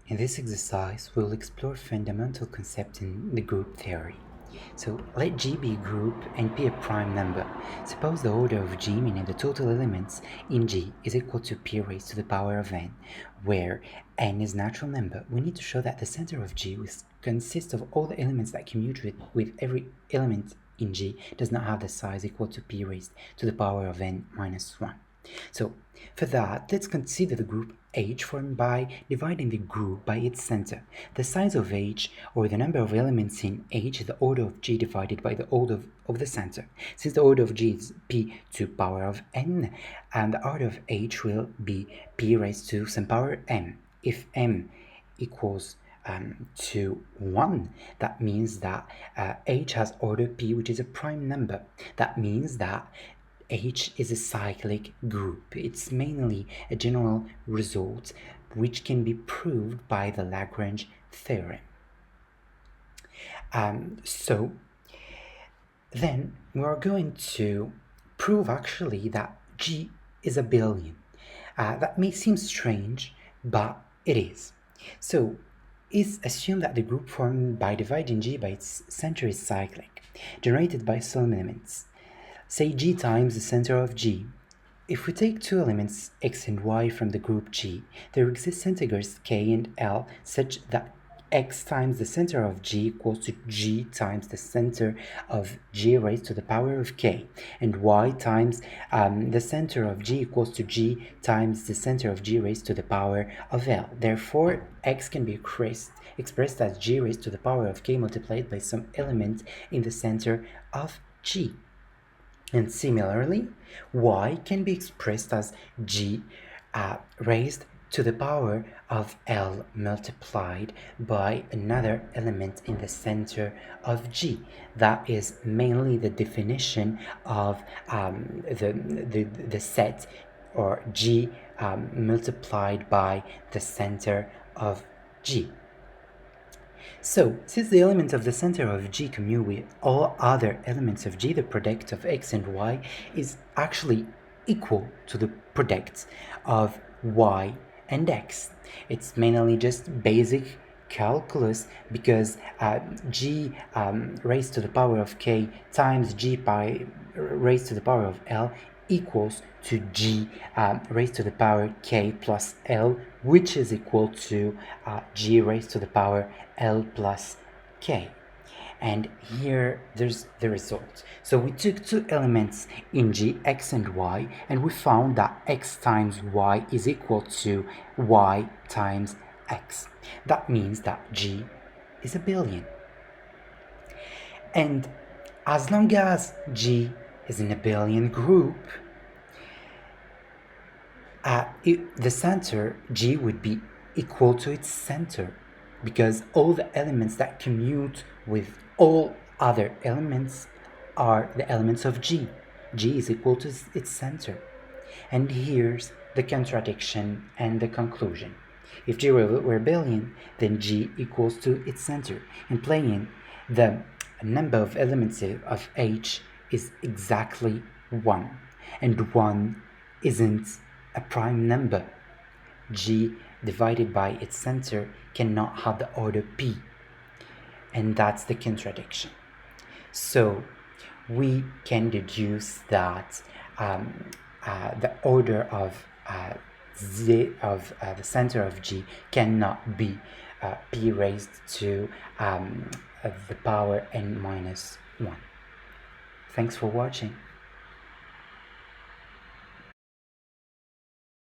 In this exercise, we'll explore fundamental concepts in the group theory. So let G be a group and P a prime number. Suppose the order of G, meaning the total elements in G, is equal to P raised to the power of n, where n is natural number. We need to show that the center of G, which consists of all the elements that commute with every element in G, does not have the size equal to P raised to the power of n minus 1. So for that, let's consider the group H formed by dividing the group by its center. The size of H, or the number of elements in H, is the order of G divided by the order of the center. Since the order of G is P to power of n, and the order of H will be P raised to some power m. If m equals to 1, that means that H has order P, which is a prime number. That means that H is a cyclic group. It's mainly a general result which can be proved by the Lagrange theorem. So then we are going to prove actually that G is a billion. That may seem strange, but it is. So assume that the group formed by dividing G by its center is cyclic, generated by some elements. Say G times the center of G. If we take two elements x and y from the group G, there exist integers k and l such that x times the center of G equals to G times the center of G raised to the power of k, and y times the center of G equals to G times the center of G raised to the power of l. Therefore, x can be expressed as G raised to the power of k multiplied by some element in the center of G. And similarly, y can be expressed as G raised to the power of L multiplied by another element in the center of G. That is mainly the definition of the set, or G multiplied by the center of G. So, since the element of the center of G commute with all other elements of G, the product of x and y is actually equal to the product of y and x. It's mainly just basic calculus, because G raised to the power of k times G raised to the power of L equals to G raised to the power k plus L, which is equal to G raised to the power L plus k. And here there's the result. So we took two elements in G, x and y, and we found that x times y is equal to y times x. That means that G is a billion. And as long as G is in a billion group, the center G would be equal to its center, because all the elements that commute with all other elements are the elements of G. G is equal to its center. And here's the contradiction and the conclusion. If G were a billion, then G equals to its center, implying the number of elements of H is exactly 1, and 1 isn't a prime number. G divided by its center cannot have the order P, and that's the contradiction. So we can deduce that the order of the center of G cannot be P raised to the power n minus 1. Thanks for watching.